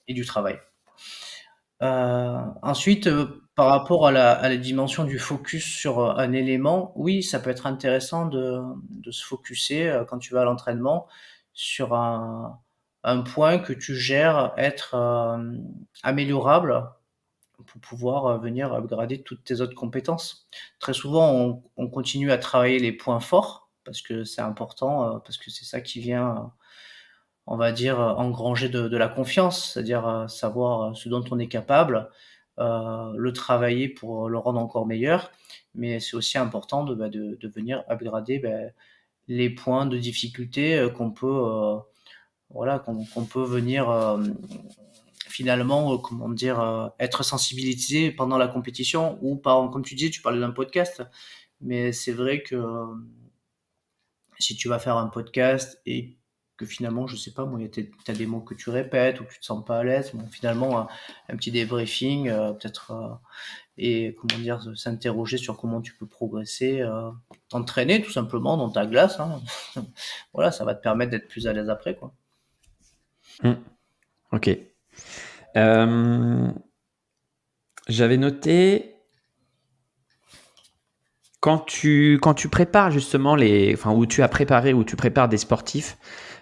et du travail. Ensuite, par rapport à la dimension du focus sur un élément, oui, ça peut être intéressant de se focuser quand tu vas à l'entraînement sur un point que tu gères être améliorable pour pouvoir venir upgrader toutes tes autres compétences. Très souvent, on continue à travailler les points forts parce que c'est important, parce que c'est ça qui vient on va dire, engranger de la confiance, c'est-à-dire savoir ce dont on est capable, le travailler pour le rendre encore meilleur. Mais c'est aussi important de venir upgrader les points de difficulté qu'on peut, voilà, qu'on peut venir finalement, comment dire, être sensibilisé pendant la compétition ou par, comme tu disais, tu parlais d'un podcast, mais c'est vrai que si tu vas faire un podcast et que finalement, je sais pas, moi, tu as des mots que tu répètes ou que tu te sens pas à l'aise, bon, finalement, un petit débriefing, peut-être, et comment dire, s'interroger sur comment tu peux progresser, t'entraîner tout simplement dans ta glace, hein. Voilà, ça va te permettre d'être plus à l'aise après, quoi. Ok. J'avais noté, quand tu prépares justement où tu as préparé, où tu prépares des sportifs,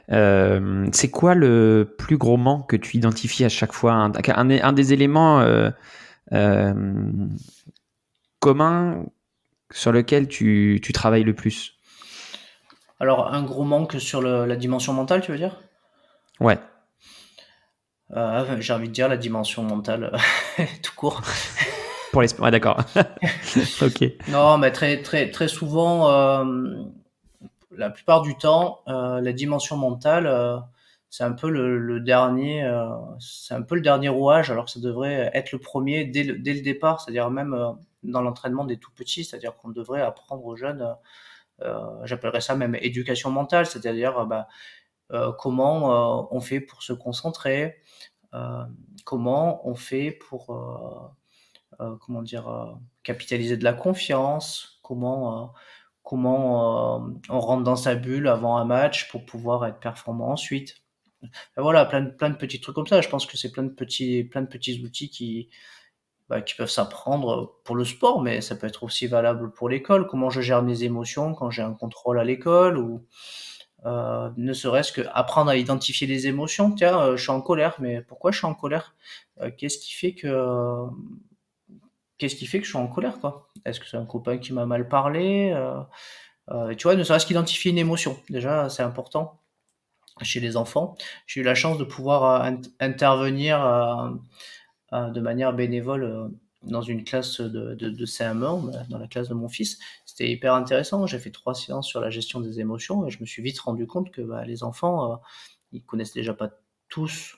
c'est quoi le plus gros manque que tu identifies à chaque fois, un des éléments communs sur lequel tu travailles le plus? Alors, un gros manque sur la dimension mentale, tu veux dire? Ouais. J'ai envie de dire la dimension mentale, tout court. Pour les ouais, d'accord. Ok. Non, mais très souvent, la plupart du temps, la dimension mentale, c'est un peu le dernier, c'est un peu le dernier rouage, alors que ça devrait être le premier dès le départ, c'est-à-dire même dans l'entraînement des tout petits, c'est-à-dire qu'on devrait apprendre aux jeunes, j'appellerais ça même éducation mentale, c'est-à-dire comment on fait pour se concentrer, euh, comment on fait pour comment dire, capitaliser de la confiance, comment on rentre dans sa bulle avant un match pour pouvoir être performant ensuite. Et voilà, plein de petits trucs comme ça. Je pense que c'est plein de petits outils qui peuvent s'apprendre pour le sport, mais ça peut être aussi valable pour l'école. Comment je gère mes émotions quand j'ai un contrôle à l'école, ou ne serait-ce que apprendre à identifier les émotions. Tiens, je suis en colère, mais pourquoi je suis en colère? Qu'est-ce qui fait que je suis en colère, quoi? Est-ce que c'est un copain qui m'a mal parlé? Tu vois, ne serait-ce qu'identifier une émotion, déjà, c'est important chez les enfants. J'ai eu la chance de pouvoir intervenir de manière bénévole dans une classe de CM1, dans la classe de mon fils. C'était hyper intéressant. J'ai fait 3 séances sur la gestion des émotions et je me suis vite rendu compte que les enfants, ils connaissent déjà pas tous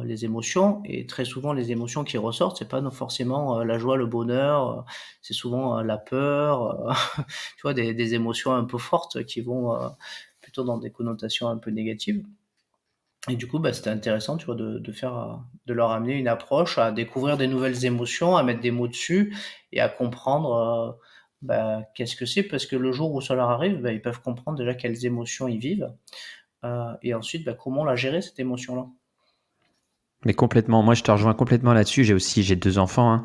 les émotions, et très souvent les émotions qui ressortent, c'est pas forcément la joie, le bonheur, c'est souvent la peur, tu vois, des émotions un peu fortes qui vont plutôt dans des connotations un peu négatives. Et du coup, c'était intéressant, tu vois, de leur amener une approche à découvrir des nouvelles émotions, à mettre des mots dessus et à comprendre qu'est-ce que c'est, parce que le jour où ça leur arrive, ils peuvent comprendre déjà quelles émotions ils vivent, et ensuite comment la gérer, cette émotion-là. Mais complètement, moi je te rejoins complètement là-dessus. J'ai 2 enfants, hein,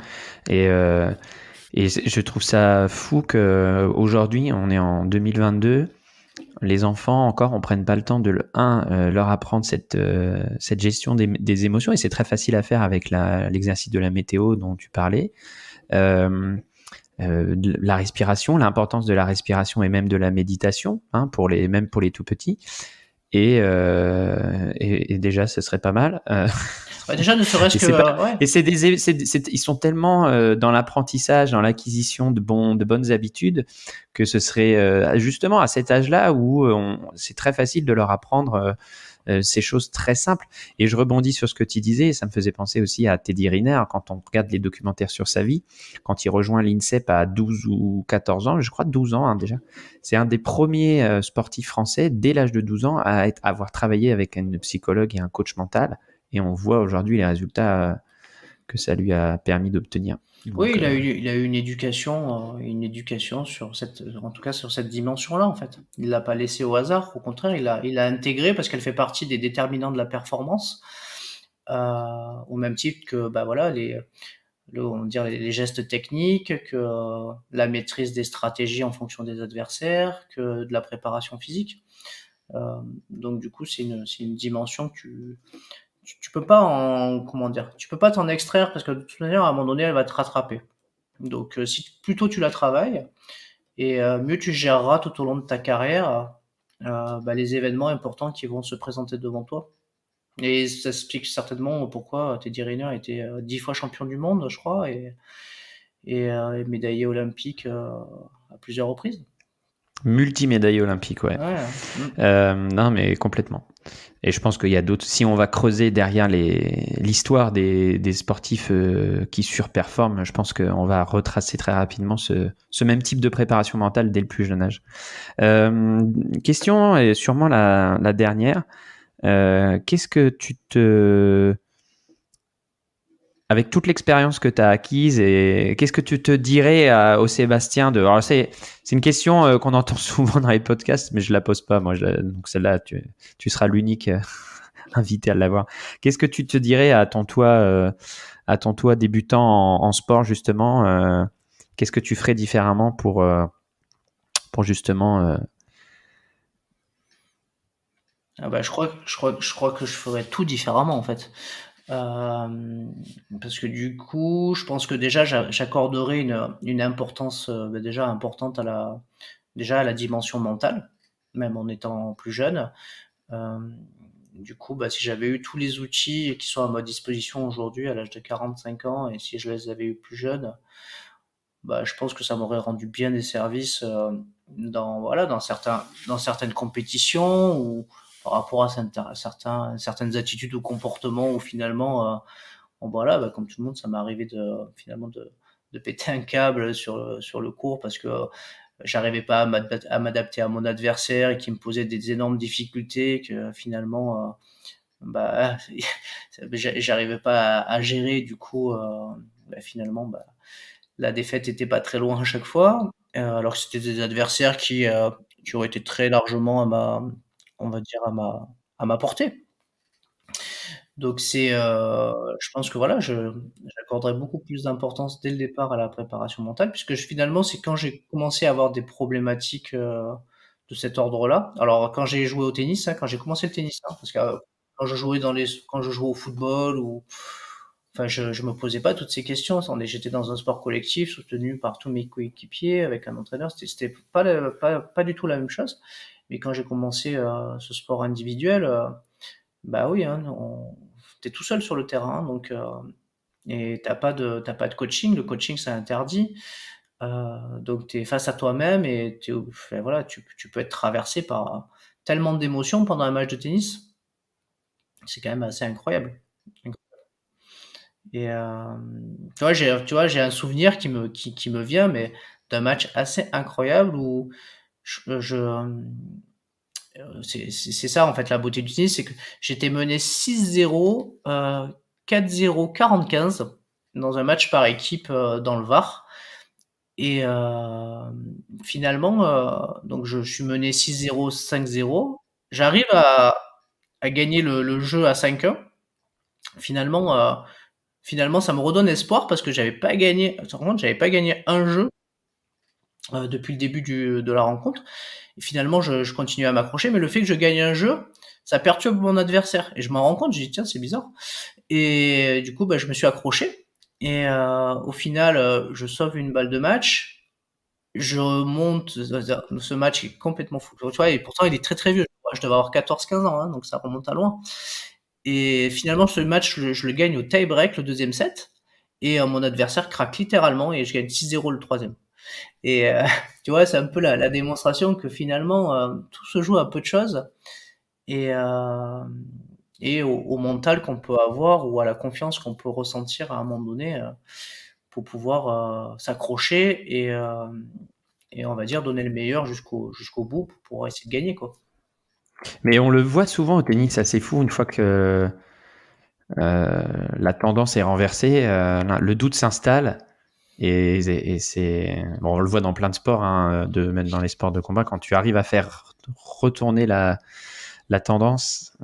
et je trouve ça fou qu'aujourd'hui, on est en 2022, les enfants encore, on prenne pas le temps de leur apprendre cette gestion des émotions, et c'est très facile à faire avec l'exercice de la météo dont tu parlais. La respiration, l'importance de la respiration et même de la méditation, hein, même pour les tout petits. Et déjà, ce serait pas mal. Déjà, ne serait-ce que ouais. Et ils sont tellement dans l'apprentissage, dans l'acquisition de bonnes habitudes, que ce serait justement à cet âge-là où c'est très facile de leur apprendre ces choses très simples. Et je rebondis sur ce que tu disais, ça me faisait penser aussi à Teddy Riner, quand on regarde les documentaires sur sa vie, quand il rejoint l'INSEP à 12 ou 14 ans, je crois 12 ans, hein, déjà. C'est un des premiers sportifs français, dès l'âge de 12 ans, à avoir travaillé avec une psychologue et un coach mental. Et on voit aujourd'hui les résultats que ça lui a permis d'obtenir. Oui, il a eu une éducation en tout cas sur cette dimension-là, en fait. Il l'a pas laissé au hasard. Au contraire, il a intégré parce qu'elle fait partie des déterminants de la performance, au même titre que, voilà, on va dire les gestes techniques, que la maîtrise des stratégies en fonction des adversaires, que de la préparation physique. Donc, du coup, c'est une dimension que tu peux pas comment dire, tu peux pas t'en extraire, parce que de toute manière, à un moment donné, elle va te rattraper. Donc, si plus tôt tu la travailles, et mieux tu géreras tout au long de ta carrière les événements importants qui vont se présenter devant toi. Et ça explique certainement pourquoi Teddy Riner a été 10 fois champion du monde, je crois, et médaillé olympique à plusieurs reprises. Multimédaillé olympique, ouais. Ouais. Non, mais complètement. Et je pense qu'il y a d'autres. Si on va creuser derrière l'histoire des sportifs qui surperforment, je pense qu'on va retracer très rapidement ce même type de préparation mentale dès le plus jeune âge. Question, et sûrement la dernière. Qu'est-ce que avec toute l'expérience que tu as acquise, et qu'est-ce que tu te dirais au Sébastien alors c'est une question qu'on entend souvent dans les podcasts, mais je la pose pas, moi. Donc celle-là, tu seras l'unique invité à l'avoir. Qu'est-ce que tu te dirais à ton toi débutant en sport, justement? Qu'est-ce que tu ferais différemment pour justement Je crois que je ferais tout différemment, en fait. Parce que du coup, je pense que déjà j'accorderais une importance déjà importante déjà à la dimension mentale, même en étant plus jeune. Euh, du coup, si j'avais eu tous les outils qui sont à ma disposition aujourd'hui à l'âge de 45 ans, et si je les avais eu plus jeunes, je pense que ça m'aurait rendu bien des services dans certaines compétitions, ou par rapport à certaines attitudes ou comportements où finalement, voilà, comme tout le monde, ça m'est arrivé finalement de péter un câble sur le court parce que j'arrivais pas à m'adapter à mon adversaire et qui me posait des énormes difficultés que finalement, j'arrivais pas à gérer. Du coup, finalement, la défaite était pas très loin à chaque fois, alors que c'était des adversaires qui auraient été très largement on va dire à ma portée. Donc je pense que voilà, j'accorderais beaucoup plus d'importance dès le départ à la préparation mentale, puisque finalement, c'est quand j'ai commencé à avoir des problématiques de cet ordre-là. Alors, quand j'ai joué au tennis, hein, quand j'ai commencé le tennis, hein, parce que quand je jouais au football enfin, je me posais pas toutes ces questions. J'étais dans un sport collectif soutenu par tous mes coéquipiers avec un entraîneur. C'était pas du tout la même chose. Mais quand j'ai commencé ce sport individuel, bah oui, hein, t'es tout seul sur le terrain, donc et t'as pas de coaching. Le coaching, c'est interdit. Donc t'es face à toi-même et enfin, voilà, tu peux être traversé par tellement d'émotions pendant un match de tennis. C'est quand même assez incroyable. Et tu vois, j'ai un souvenir qui me vient, mais d'un match assez incroyable où c'est ça en fait la beauté du tennis, c'est que j'étais mené 6-0, 4-0, 45 dans un match par équipe dans le Var. Et finalement, donc je suis mené 6-0, 5-0. J'arrive à gagner le jeu à 5-1. Finalement, finalement, ça me redonne espoir parce que j'avais pas gagné un jeu depuis le début de la rencontre. Et finalement, je continue à m'accrocher, mais le fait que je gagne un jeu, ça perturbe mon adversaire. Et je m'en rends compte, je dis tiens, c'est bizarre. Et du coup, je me suis accroché. Et au final, je sauve une balle de match. Je monte, ce match est complètement fou. Tu vois, et pourtant, il est très très vieux. Je devais avoir 14-15 ans, hein, donc ça remonte à loin. Et finalement, ce match, je le gagne au tie-break, le deuxième set. Et mon adversaire craque littéralement et je gagne 6-0 le troisième. Et tu vois, c'est un peu la démonstration que finalement, tout se joue à peu de choses et, au mental qu'on peut avoir ou à la confiance qu'on peut ressentir à un moment donné pour pouvoir s'accrocher et on va dire donner le meilleur jusqu'au bout pour pouvoir essayer de gagner, quoi. Mais on le voit souvent au tennis, c'est assez fou, une fois que la tendance est renversée, le doute s'installe. Et c'est bon, on le voit dans plein de sports, hein, même dans les sports de combat, quand tu arrives à faire retourner la tendance,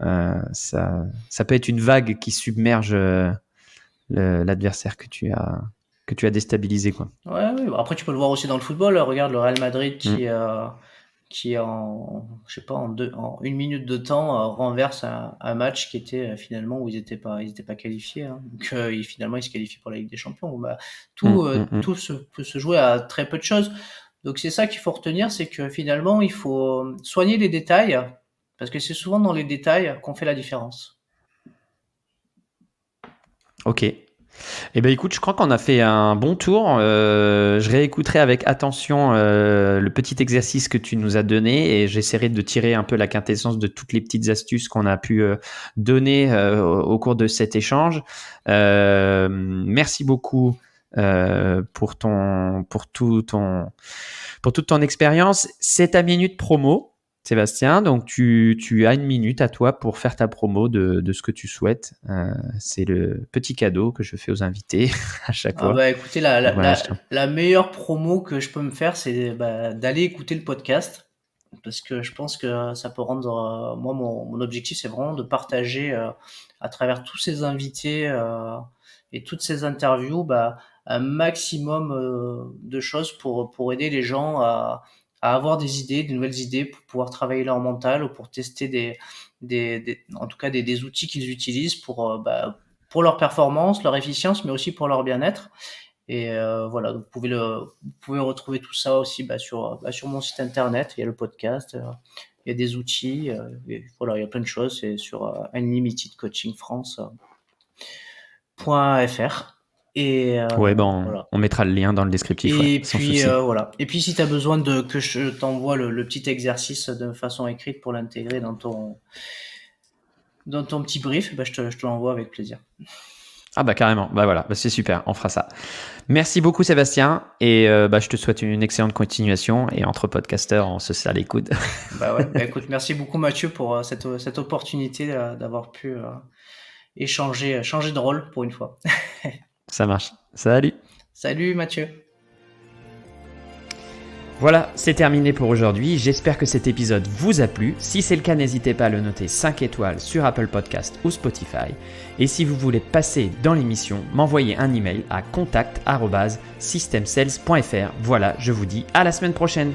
ça peut être une vague qui submerge l'adversaire que tu as déstabilisé, quoi. Ouais, ouais. Après, tu peux le voir aussi dans le football. Regarde le Real Madrid qui je sais pas, en une minute de temps, renverse un match qui était finalement où ils étaient pas qualifiés. Hein. Donc, finalement, ils se qualifient pour la Ligue des Champions. Tout peut se jouer à très peu de choses. Donc, c'est ça qu'il faut retenir, c'est que finalement, il faut soigner les détails, parce que c'est souvent dans les détails qu'on fait la différence. Ok. Eh ben écoute, je crois qu'on a fait un bon tour. Je réécouterai avec attention le petit exercice que tu nous as donné et j'essaierai de tirer un peu la quintessence de toutes les petites astuces qu'on a pu donner au cours de cet échange. Merci beaucoup pour toute ton expérience. C'est ta minute promo, Sébastien. Donc, tu as une minute à toi pour faire ta promo de ce que tu souhaites. C'est le petit cadeau que je fais aux invités à chaque fois. Écoutez, Donc, voilà, la meilleure promo que je peux me faire, c'est d'aller écouter le podcast. Parce que je pense que ça peut rendre. Moi, mon objectif, c'est vraiment de partager à travers tous ces invités et toutes ces interviews un maximum de choses pour aider les gens à avoir des idées, des nouvelles idées, pour pouvoir travailler leur mental ou pour tester en tout cas des outils qu'ils utilisent pour leur performance, leur efficience, mais aussi pour leur bien-être. Et voilà, donc vous pouvez retrouver tout ça aussi sur mon site internet. Il y a le podcast, il y a des outils, et voilà, il y a plein de choses. C'est sur unlimitedcoachingfrance.fr. Et Ouais, ben, voilà. on mettra le lien dans le descriptif. Et sans puis souci. voilà. Et puis si tu as besoin que je t'envoie le petit exercice de façon écrite pour l'intégrer dans ton petit brief, je te l'envoie avec plaisir. Ah bah carrément, bah voilà, c'est super, on fera ça. Merci beaucoup Sébastien et je te souhaite une excellente continuation et entre podcasteurs, on se serre les coudes. Écoute, merci beaucoup Mathieu pour cette opportunité d'avoir pu changer de rôle pour une fois. Ça marche, salut. Salut Mathieu. Voilà, c'est terminé pour aujourd'hui. J'espère que cet épisode vous a plu. Si c'est le cas, n'hésitez pas à le noter 5 étoiles sur Apple Podcast ou Spotify. Et si vous voulez passer dans l'émission, m'envoyez un email à contact@systemsales.fr. Voilà, je vous dis à la semaine prochaine.